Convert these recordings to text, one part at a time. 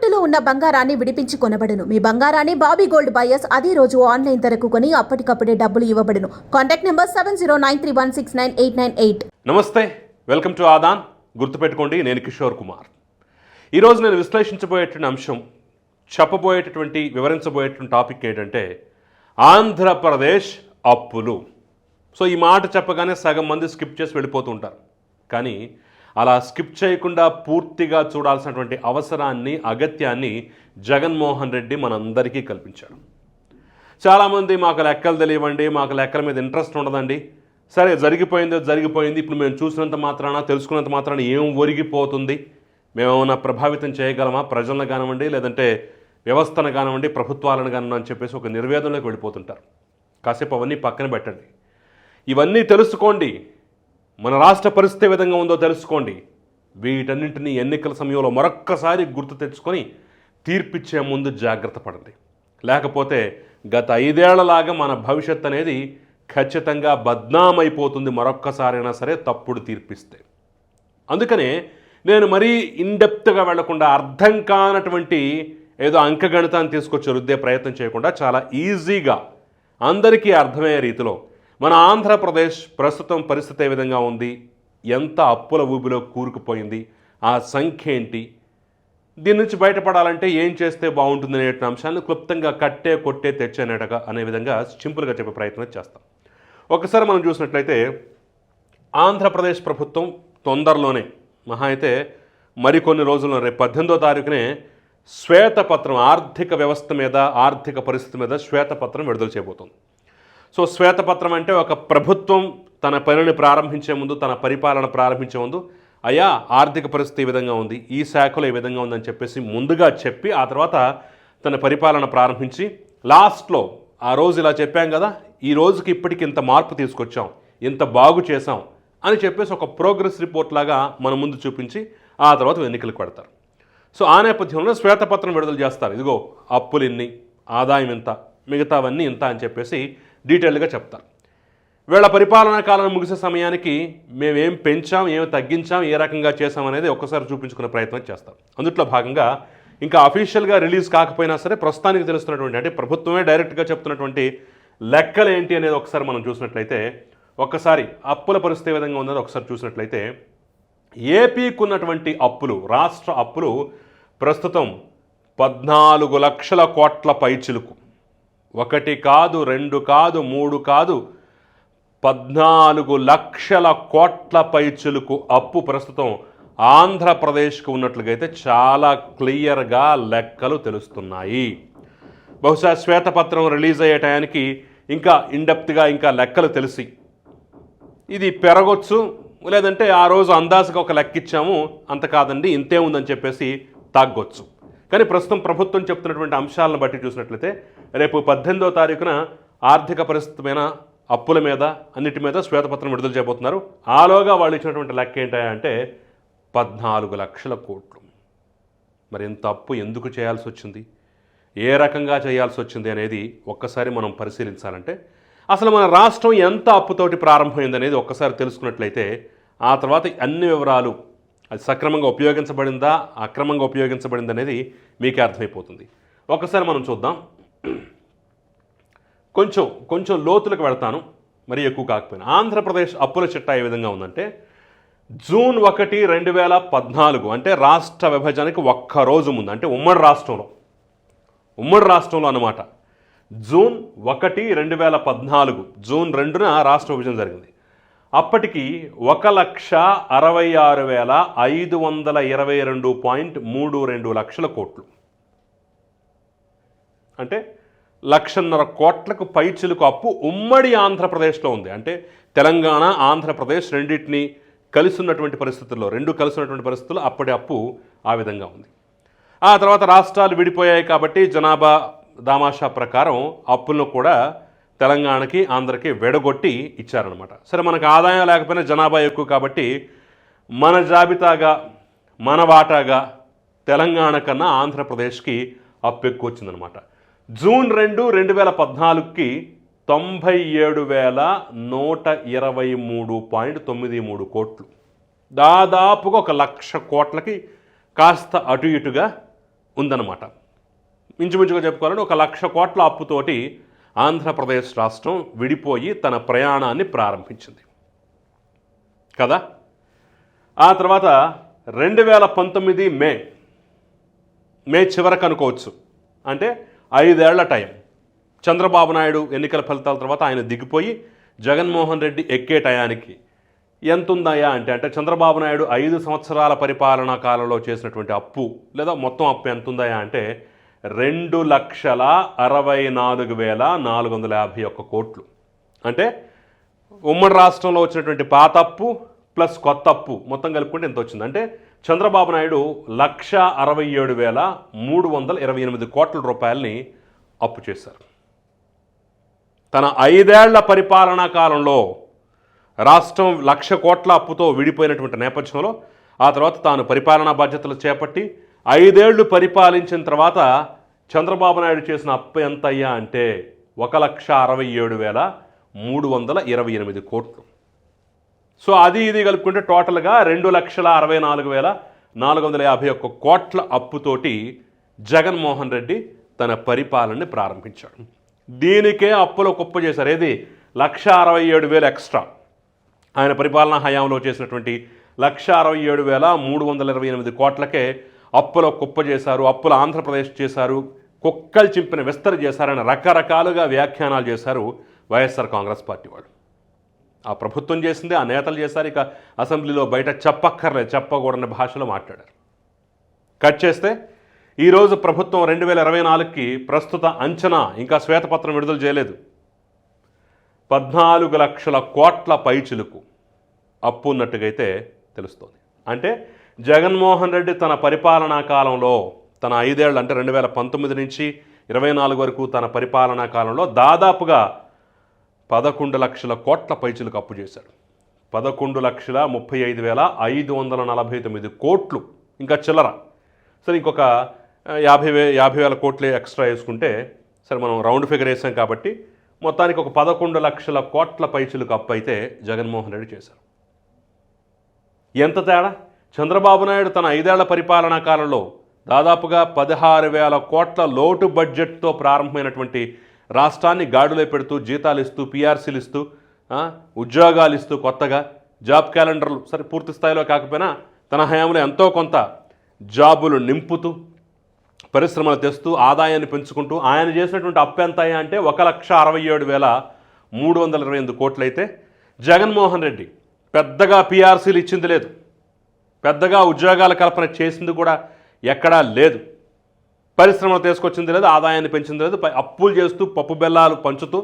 తాకట్టులో ఉన్న బంగారాన్ని విడిపించి కొనబడును. మీ బంగారాన్ని బాబీ గోల్డ్ బయర్స్ అదే రోజు ఆన్లైన్ ధరకు కొని అప్పటికప్పుడే డబ్బులు ఇవ్వబడును. Contact number 7093169898. నమస్తే, వెల్కమ్ టు ఆదాన్. గుర్తుపెట్టుకోండి, నేను కిషోర్ కుమార్. ఈరోజు నేను విశ్లేషించబోయేటువంటి అంశం, వివరించబోయేటువంటి టాపిక్ ఏంటంటే ఆంధ్రప్రదేశ్ అప్పులు. సో ఈ మాట చెప్పగానే సగం మంది స్కిప్ చేసి వెళ్ళిపోతూ ఉంటారు. కానీ అలా స్కిప్ చేయకుండా పూర్తిగా చూడాల్సినటువంటి అవసరాన్ని, అగత్యాన్ని జగన్మోహన్ రెడ్డి మనందరికీ కల్పించాడు. చాలామంది మాకు లెక్కలు తెలియవండి, మాకు లెక్కల మీద ఇంట్రెస్ట్ ఉండదండి. సరే, జరిగిపోయింది. ఇప్పుడు మేము చూసినంత మాత్రాన, తెలుసుకున్నంత మాత్రాన ఏం ఒరిగిపోతుంది, మేమేమైనా ప్రభావితం చేయగలమా ప్రజలను కానివ్వండి, లేదంటే వ్యవస్థను కానివ్వండి, ప్రభుత్వాలను కానివ్వండి అని చెప్పేసి ఒక నిర్వేదంలోకి వెళ్ళిపోతుంటారు. కాసేపు అవన్నీ పక్కన పెట్టండి. ఇవన్నీ తెలుసుకోండి. మన రాష్ట్ర పరిస్థితి ఏ విధంగా ఉందో తెలుసుకోండి. వీటన్నింటినీ ఎన్నికల సమయంలో మరొక్కసారి గుర్తు తెచ్చుకొని తీర్పిచ్చే ముందు జాగ్రత్త పడండి. లేకపోతే గత 5 ఏళ్లలాగా మన భవిష్యత్ అనేది ఖచ్చితంగా బద్నామైపోతుంది, మరొక్కసారైనా సరే తప్పుడు తీర్పిస్తే. అందుకనే నేను మరీ ఇన్డెప్త్గా వెళ్లకుండా, అర్థం కానటువంటి ఏదో అంకగణితాన్ని తీసుకొచ్చి రుద్దే ప్రయత్నం చేయకుండా చాలా ఈజీగా అందరికీ అర్థమయ్యే రీతిలో మన ఆంధ్రప్రదేశ్ ప్రస్తుతం పరిస్థితి ఏ విధంగా ఉంది, ఎంత అప్పుల ఊబిలో కూరుకుపోయింది, ఆ సంఖ్య ఏంటి, దీని నుంచి బయటపడాలంటే ఏం చేస్తే బాగుంటుంది అనే అంశాన్ని క్లుప్తంగా కొట్టే తెచ్చేనటగా అనే విధంగా సింపుల్గా చెప్పే ప్రయత్నం చేస్తాం. ఒకసారి మనం చూసినట్లయితే ఆంధ్రప్రదేశ్ ప్రభుత్వం తొందరలోనే, మహా అయితే మరికొన్ని రోజుల్లో, రేపు 18వ తారీఖునే శ్వేతపత్రం, ఆర్థిక వ్యవస్థ మీద, ఆర్థిక పరిస్థితి మీద శ్వేతపత్రం విడుదల చేయబోతుంది. సో శ్వేతపత్రం అంటే ఒక ప్రభుత్వం తన పనిని ప్రారంభించే ముందు, తన పరిపాలన ప్రారంభించే ముందు, అయ్యా ఆర్థిక పరిస్థితి ఈ విధంగా ఉంది, ఈ శాఖలో ఈ విధంగా ఉందని చెప్పేసి ముందుగా చెప్పి, ఆ తర్వాత తన పరిపాలన ప్రారంభించి లాస్ట్లో ఆ రోజు ఇలా చెప్పాం కదా, ఈ రోజుకి ఇప్పటికి ఇంత మార్పు తీసుకొచ్చాం, ఇంత బాగు చేసాం అని చెప్పేసి ఒక ప్రోగ్రెస్ రిపోర్ట్ లాగా మన ముందు చూపించి ఆ తర్వాత ఎన్నికలకు పెడతారు. సో ఆ నేపథ్యంలో శ్వేతపత్రం విడుదల చేస్తారు. ఇదిగో అప్పులు ఇన్ని, ఆదాయం ఇంత, మిగతావన్నీ ఇంత అని చెప్పేసి డీటెయిల్గా చెప్తారు. వీళ్ళ పరిపాలనా కాలం ముగిసే సమయానికి మేమేం పెంచాం, ఏం తగ్గించాం, ఏ రకంగా చేసాం అనేది ఒక్కసారి చూపించుకునే ప్రయత్నం చేస్తాం. అందుట్లో భాగంగా ఇంకా అఫీషియల్గా రిలీజ్ కాకపోయినా సరే ప్రస్తుతానికి తెలుస్తున్నటువంటి, అంటే ప్రభుత్వమే డైరెక్ట్గా చెప్తున్నటువంటి లెక్కలు ఏంటి అనేది ఒకసారి మనం చూసినట్లయితే, ఒక్కసారి అప్పుల పరిస్థితి ఏ విధంగా ఉందో ఒకసారి చూసినట్లయితే, ఏపీకి ఉన్నటువంటి అప్పులు, రాష్ట్ర అప్పులు ప్రస్తుతం 14 లక్షల కోట్ల పైచిలుకు. 1 కాదు, 2 కాదు, 3 కాదు, 14 లక్షల కోట్ల పైచిలుకు అప్పు ప్రస్తుతం ఆంధ్రప్రదేశ్కు ఉన్నట్లుగా అయితే చాలా క్లియర్గా లెక్కలు తెలుస్తున్నాయి. బహుశా శ్వేతపత్రం రిలీజ్ అయ్యే టయానికి ఇంకా ఇన్డెప్త్గా ఇంకా లెక్కలు తెలిసి ఇది పెరగొచ్చు, లేదంటే ఆ రోజు అందాజుగా ఒక లెక్క ఇచ్చాము, అంత కాదండి ఇంతే ఉందని చెప్పేసి తగ్గొచ్చు. కానీ ప్రస్తుతం ప్రభుత్వం చెప్తున్నటువంటి అంశాలను బట్టి చూసినట్లయితే రేపు 18వ తారీఖున ఆర్థిక పరిస్థితి మీద, అప్పుల మీద, అన్నిటి మీద శ్వేతపత్రం విడుదల చేయబోతున్నారు. ఆలోగా వాళ్ళు ఇచ్చినటువంటి లెక్క ఏంటంటే 14 లక్షల కోట్లు. మరి ఇంత అప్పు ఎందుకు చేయాల్సి వచ్చింది, ఏ రకంగా చేయాల్సి వచ్చింది అనేది ఒక్కసారి మనం పరిశీలించాలంటే, అసలు మన రాష్ట్రం ఎంత అప్పుతోటి ప్రారంభమైంది అనేది ఒక్కసారి తెలుసుకున్నట్లయితే ఆ తర్వాత అన్ని వివరాలు, అది సక్రమంగా ఉపయోగించబడిందా, అక్రమంగా ఉపయోగించబడింది అనేది మీకే అర్థమైపోతుంది. ఒకసారి మనం చూద్దాం. కొంచెం లోతులకు వెళ్తాను, మరీ ఎక్కువ కాకపోయినా. ఆంధ్రప్రదేశ్ అప్పుల చిట్టా ఏ విధంగా ఉందంటే, జూన్ 1, 2014 అంటే రాష్ట్ర విభజనకి ఒక్కరోజు ముందు, అంటే ఉమ్మడి రాష్ట్రంలో అన్నమాట. జూన్ 1, 2014 జూన్ 2న రాష్ట్ర విభజన జరిగింది. అప్పటికి 1,66,522.32 లక్షల కోట్లు, అంటే 1,50,000 కోట్లకు పైచిలుకు అప్పు ఉమ్మడి ఆంధ్రప్రదేశ్లో ఉంది. అంటే తెలంగాణ, ఆంధ్రప్రదేశ్ రెండింటినీ కలిసి ఉన్నటువంటి పరిస్థితుల్లో అప్పటి అప్పు ఆ విధంగా ఉంది. ఆ తర్వాత రాష్ట్రాలు విడిపోయాయి కాబట్టి జనాభా దామాషా ప్రకారం అప్పులను కూడా తెలంగాణకి, ఆంధ్రకి విడగొట్టి ఇచ్చారనమాట. సరే, మనకు ఆదాయం లేకపోయినా జనాభా ఎక్కువ కాబట్టి మన జాబితాగా, మన వాటాగా తెలంగాణ కన్నా ఆంధ్రప్రదేశ్కి అప్పు ఎక్కువ వచ్చిందనమాట. జూన్ 2, 2014కి 97,123.93 కోట్లు, దాదాపుగా 1,00,000 కోట్లకి కాస్త అటు ఇటుగా ఉందన్నమాట. ఇంచుమించుగా చెప్పుకోవాలంటే 1,00,000 కోట్ల అప్పుతోటి ఆంధ్రప్రదేశ్ రాష్ట్రం విడిపోయి తన ప్రయాణాన్ని ప్రారంభించింది కదా. ఆ తర్వాత 2019 మే చివరకు అనుకోవచ్చు, అంటే 5 ఏళ్ల టైం. చంద్రబాబు నాయుడు ఎన్నికల ఫలితాల తర్వాత ఆయన దిగిపోయి జగన్మోహన్ రెడ్డి ఎక్కే టయానికి ఎంత ఉందయ్యా అంటే చంద్రబాబు నాయుడు 5 సంవత్సరాల పరిపాలనా కాలంలో చేసినటువంటి అప్పు లేదా మొత్తం అప్పు ఎంత ఉందయ్యా అంటే 2,64,451 కోట్లు. అంటే ఉమ్మడి రాష్ట్రంలో వచ్చినటువంటి పాత అప్పు ప్లస్ కొత్త అప్పు మొత్తం కలుపుకుంటే ఎంత వచ్చింది అంటే చంద్రబాబు నాయుడు 1,67,328 కోట్ల రూపాయలని అప్పు చేశారు. తన 5 ఏళ్ల పరిపాలనా కాలంలో రాష్ట్రం 1,00,000 కోట్ల అప్పుతో విడిపోయినటువంటి నేపథ్యంలో ఆ తర్వాత తాను పరిపాలనా బాధ్యతలు చేపట్టి 5 ఏళ్లు పరిపాలించిన తర్వాత చంద్రబాబు నాయుడు చేసిన అప్పు ఎంత అయ్యా అంటే 1,67,328 కోట్లు. సో అది ఇది కలుపుకుంటే టోటల్గా 2,64,451 కోట్ల అప్పుతోటి జగన్మోహన్ రెడ్డి తన పరిపాలనని ప్రారంభించాడు. దీనికే అప్పులో కుప్ప చేశారు. ఏది 1,67,000 ఎక్స్ట్రా ఆయన పరిపాలనా హయాంలో చేసినటువంటి 1,67,328 కోట్లకే అప్పులో కుప్ప చేశారు, అప్పుల ఆంధ్రప్రదేశ్ చేశారు, కుక్కలు చింపిన విస్తర చేశారని రకరకాలుగా వ్యాఖ్యానాలు చేశారు వైఎస్ఆర్ కాంగ్రెస్ పార్టీ వాళ్ళు. ఆ ప్రభుత్వం చేసింది, ఆ నేతలు చేశారు. ఇక అసెంబ్లీలో బయట చెప్పకూడని భాషలో మాట్లాడారు. కట్ చేస్తే ఈరోజు ప్రభుత్వం 2024కి ప్రస్తుత అంచనా ఇంకా శ్వేతపత్రం విడుదల చేయలేదు. 14 లక్షల కోట్ల పైచిలుకు అప్పు ఉన్నట్టుగైతే తెలుస్తోంది. అంటే జగన్మోహన్ రెడ్డి తన పరిపాలనా కాలంలో తన 5 ఏళ్ళు అంటే 2019 నుంచి 24 వరకు తన పరిపాలనా కాలంలో దాదాపుగా 11 లక్షల కోట్ల పైచిలుకు అప్పు చేశాడు. 11,35,549 కోట్లు ఇంకా చిల్లర. సరే ఇంకొక 50,000 కోట్లు ఎక్స్ట్రా వేసుకుంటే సరే మనం రౌండ్ ఫిగర్ వేసాం కాబట్టి మొత్తానికి ఒక 11 లక్షల కోట్ల పైచిలుకు అప్పు అయితే జగన్మోహన్ రెడ్డి చేశారు. ఎంత తేడా! చంద్రబాబు నాయుడు తన 5 ఏళ్ల పరిపాలనా కాలంలో దాదాపుగా 16,000 కోట్ల లోటు బడ్జెట్తో ప్రారంభమైనటువంటి రాష్ట్రాన్ని గాడిలో పెడుతూ జీతాలు ఇస్తూ పిఆర్సీలు ఇస్తూ ఉద్యోగాలు ఇస్తూ కొత్తగా జాబ్ క్యాలెండర్లు సరే పూర్తి స్థాయిలో కాకపోయినా తన హయాంలో ఎంతో కొంత జాబులు నింపుతూ పరిశ్రమలు తెస్తూ ఆదాయాన్ని పెంచుకుంటూ ఆయన చేసినటువంటి అప్పు ఎంత అంటే 1,67,328 కోట్లు అయితే జగన్మోహన్ రెడ్డి పెద్దగా పిఆర్సీలు ఇచ్చింది లేదు, పెద్దగా ఉద్యోగాల కల్పన చేసింది కూడా ఎక్కడా లేదు, పరిశ్రమలు తీసుకొచ్చింది లేదు, ఆదాయాన్ని పెంచింది లేదు, అప్పులు చేస్తూ పప్పు బెల్లాలు పంచుతూ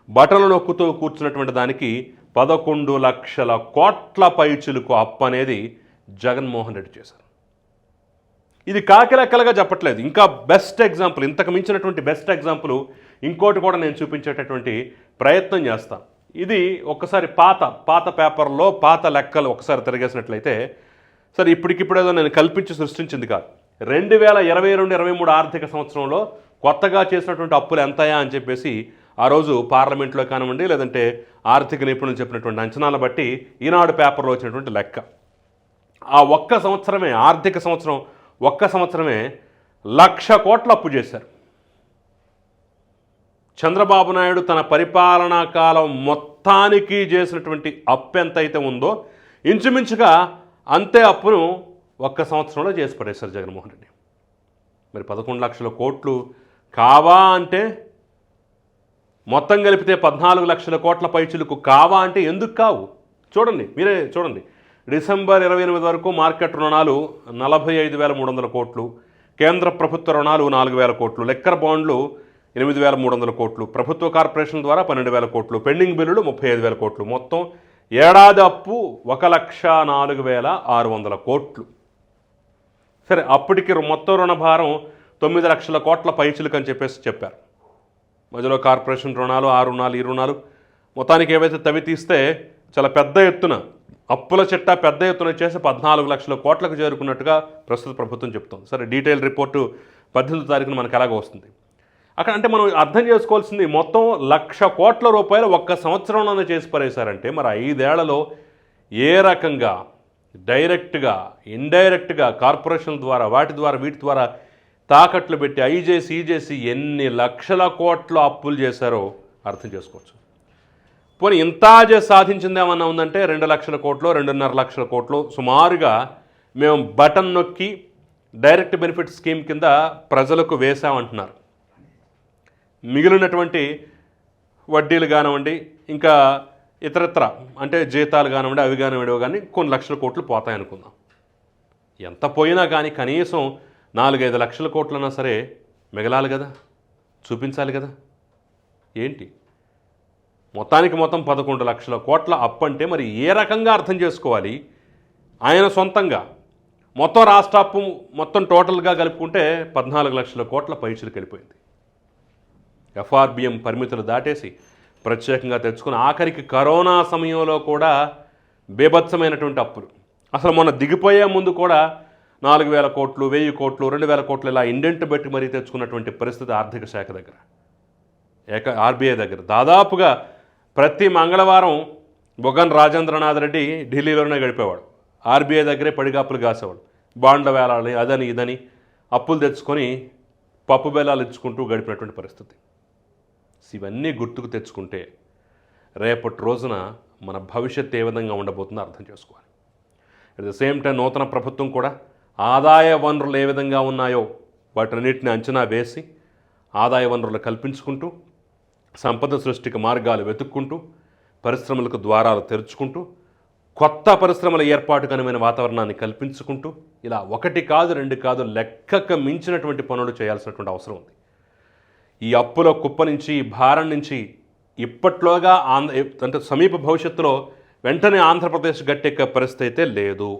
బట్టలు నొక్కుతూ కూర్చున్నటువంటి దానికి 11 లక్షల కోట్ల పైచిలుకు అప్పు అనేది జగన్మోహన్ రెడ్డి చేశారు. ఇది కాకిలెక్కలుగా చెప్పట్లేదు. ఇంకా బెస్ట్ ఎగ్జాంపుల్, ఇంతకు మించినటువంటి బెస్ట్ ఎగ్జాంపుల్ ఇంకోటి కూడా నేను చూపించేటటువంటి ప్రయత్నం చేస్తాను. ఇది ఒక్కసారి పాత పేపర్లో పాత లెక్కలు ఒకసారి తిరిగేసినట్లయితే సరే ఇప్పటికిప్పుడు ఏదో నేను కల్పించి సృష్టించింది కాదు. 2022-23 ఆర్థిక సంవత్సరంలో కొత్తగా చేసినటువంటి అప్పులు ఎంతయా అని చెప్పేసి ఆ రోజు పార్లమెంట్లో కానివ్వండి లేదంటే ఆర్థిక నిపుణులు చెప్పినటువంటి అంచనాలను బట్టి ఈనాడు పేపర్లో వచ్చినటువంటి లెక్క. ఆ ఒక్క సంవత్సరమే ఆర్థిక సంవత్సరం ఒక్క సంవత్సరమే 1,00,000 కోట్ల అప్పు చేశారు. చంద్రబాబు నాయుడు తన పరిపాలనా కాలం మొత్తానికి చేసినటువంటి అప్పు ఎంతైతే ఉందో ఇంచుమించుగా అంతే అప్పును ఒక్క సంవత్సరంలో చేసి పడేశారు జగన్మోహన్ రెడ్డి. మరి 11 లక్షల కోట్లు కావా అంటే మొత్తం కలిపితే 14 లక్షల కోట్ల పైచులకు కావా అంటే ఎందుకు కావు? చూడండి, మీరే చూడండి. డిసెంబర్ 28 వరకు మార్కెట్ రుణాలు 45,300 కోట్లు, కేంద్ర ప్రభుత్వ రుణాలు 4,000 కోట్లు, లెక్కర్ బాండ్లు 8,300 కోట్లు, ప్రభుత్వ కార్పొరేషన్ ద్వారా 12,000 కోట్లు, పెండింగ్ బిల్లులు 35,000 కోట్లు, మొత్తం ఏడాది అప్పు 1,04,600 కోట్లు. సరే అప్పటికి మొత్తం రుణభారం 9 లక్షల కోట్ల పైచిలకు అని చెప్పేసి చెప్పారు. మధ్యలో కార్పొరేషన్ రుణాలు, ఆ రుణాలు, ఈ రుణాలు మొత్తానికి ఏవైతే తవి తీస్తే చాలా పెద్ద ఎత్తున అప్పుల చిట్టా పెద్ద ఎత్తున చేసి 14 లక్షల కోట్లకు చేరుకున్నట్టుగా ప్రస్తుత ప్రభుత్వం చెప్తోంది. సరే డీటెయిల్ రిపోర్టు 18వ తారీఖున మనకు ఎలాగ వస్తుంది. అక్కడ అంటే మనం అర్థం చేసుకోవాల్సింది మొత్తం 1,00,000 కోట్ల రూపాయలు ఒక్క సంవత్సరంలోనే చేసి పడేశారంటే మరి 5 ఏళ్లలో ఏ రకంగా డైరెక్ట్గా ఇండైరెక్ట్గా కార్పొరేషన్ల ద్వారా వీటి ద్వారా తాకట్లు పెట్టి ఈ చేసి ఎన్ని లక్షల కోట్ల అప్పులు చేశారో అర్థం చేసుకోవచ్చు. పోనీ ఇంత సాధించింది ఏమన్నా ఉందంటే 2 లక్షల కోట్లు 2.5 లక్షల కోట్లు సుమారుగా మేము బటన్ నొక్కి డైరెక్ట్ బెనిఫిట్ స్కీమ్ కింద ప్రజలకు వేసామంటున్నారు. మిగిలినటువంటి వడ్డీలు కానివ్వండి, ఇంకా ఇతరత్ర అంటే జీతాలు కానివ్వండి, అవి కానివ్వండి కానీ కొన్ని లక్షల కోట్లు పోతాయనుకుందాం. ఎంత పోయినా కానీ కనీసం 4-5 లక్షల కోట్లన్నా సరే మిగలాలి కదా, చూపించాలి కదా. ఏంటి మొత్తానికి మొత్తం 11 లక్షల కోట్ల అప్పు అంటే మరి ఏ రకంగా అర్థం చేసుకోవాలి? ఆయన సొంతంగా మొత్తం రాష్ట్ర అప్పు మొత్తం టోటల్గా కలుపుకుంటే 14 లక్షల కోట్ల పైచులకు వెళ్ళిపోయింది. ఎఫ్ఆర్బిఎం పరిమితులు దాటేసి ప్రత్యేకంగా తెచ్చుకుని ఆఖరికి కరోనా సమయంలో కూడా బీభత్సమైనటువంటి అప్పులు. అసలు మొన్న దిగిపోయే ముందు కూడా 4,000 కోట్లు 1,000 కోట్లు 2,000 కోట్లు ఇలా ఇండెంట్ పెట్టి మరీ తెచ్చుకున్నటువంటి పరిస్థితి ఆర్థిక శాఖ దగ్గర, ఆర్బీఐ దగ్గర. దాదాపుగా ప్రతి మంగళవారం బొగన్ రాజేంద్రనాథ్ రెడ్డి ఢిల్లీలోనే గడిపేవాడు. ఆర్బీఐ దగ్గరే పడిగాపులు కాసేవాడు. బాండ్ల వేలాలని అదని ఇదని అప్పులు తెచ్చుకొని పప్పు బెల్లాలు ఇచ్చుకుంటూ గడిపినటువంటి పరిస్థితి. ఇవన్నీ గుర్తుకు తెచ్చుకుంటే రేపటి రోజున మన భవిష్యత్తు ఏ విధంగా ఉండబోతుందో అర్థం చేసుకోవాలి. అట్ ద సేమ్ టైం నూతన ప్రభుత్వం కూడా ఆదాయ వనరులు ఏ విధంగా ఉన్నాయో వాటన్నిటిని అంచనా వేసి ఆదాయ వనరులు కల్పించుకుంటూ సంపద సృష్టికి మార్గాలు వెతుక్కుంటూ పరిశ్రమలకు ద్వారాలు తెరుచుకుంటూ కొత్త పరిశ్రమల ఏర్పాటుకు అనువైన వాతావరణాన్ని కల్పించుకుంటూ ఇలా 1 కాదు 2 కాదు లెక్కకు మించినటువంటి పనులు చేయాల్సినటువంటి అవసరం ఉంది. ఈ అప్పుల కుప్ప నుంచి ఈ భారం నుంచి ఇప్పట్లోగా అంటే సమీప భవిష్యత్తులో వెంటనే ఆంధ్రప్రదేశ్ గట్టెక్కే పరిస్థితి అయితే లేదు.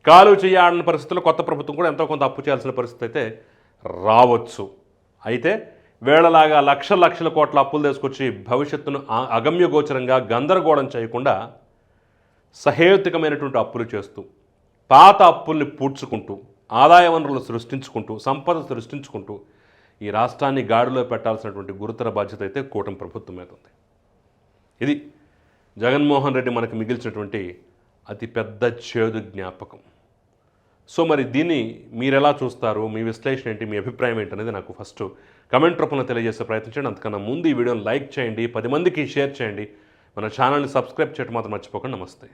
కాలు చేయాలని పరిస్థితుల్లో కొత్త ప్రభుత్వం కూడా ఎంతో కొంత అప్పు చేయాల్సిన పరిస్థితి అయితే రావచ్చు. అయితే వేళలాగా లక్షల కోట్ల అప్పులు తీసుకొచ్చి భవిష్యత్తును అగమ్యగోచరంగా గందరగోళం చేయకుండా సహేతుకమైనటువంటి అప్పులు చేస్తూ పాత అప్పుల్ని పూడ్చుకుంటూ ఆదాయ వనరులు సృష్టించుకుంటూ సంపద సృష్టించుకుంటూ ఈ రాష్ట్రాన్ని గాడిలో పెట్టాల్సినటువంటి గురుతర బాధ్యత అయితే కూటమి ప్రభుత్వం మీద ఉంది. ఇది జగన్మోహన్ రెడ్డి మనకు మిగిల్చినటువంటి అతిపెద్ద చేదు జ్ఞాపకం. సో మరి దీన్ని మీరు ఎలా చూస్తారు? మీ విశ్లేషణ ఏంటి? మీ అభిప్రాయం ఏంటనేది నాకు ఫస్ట్ కమెంట్ రూపంలో తెలియజేసే ప్రయత్నం చేయండి. అంతకన్నా ముందు ఈ వీడియోని లైక్ చేయండి, 10 మందికి షేర్ చేయండి. మన ఛానల్ని సబ్స్క్రైబ్ చేయడం మాత్రం మర్చిపోకండి. నమస్తే.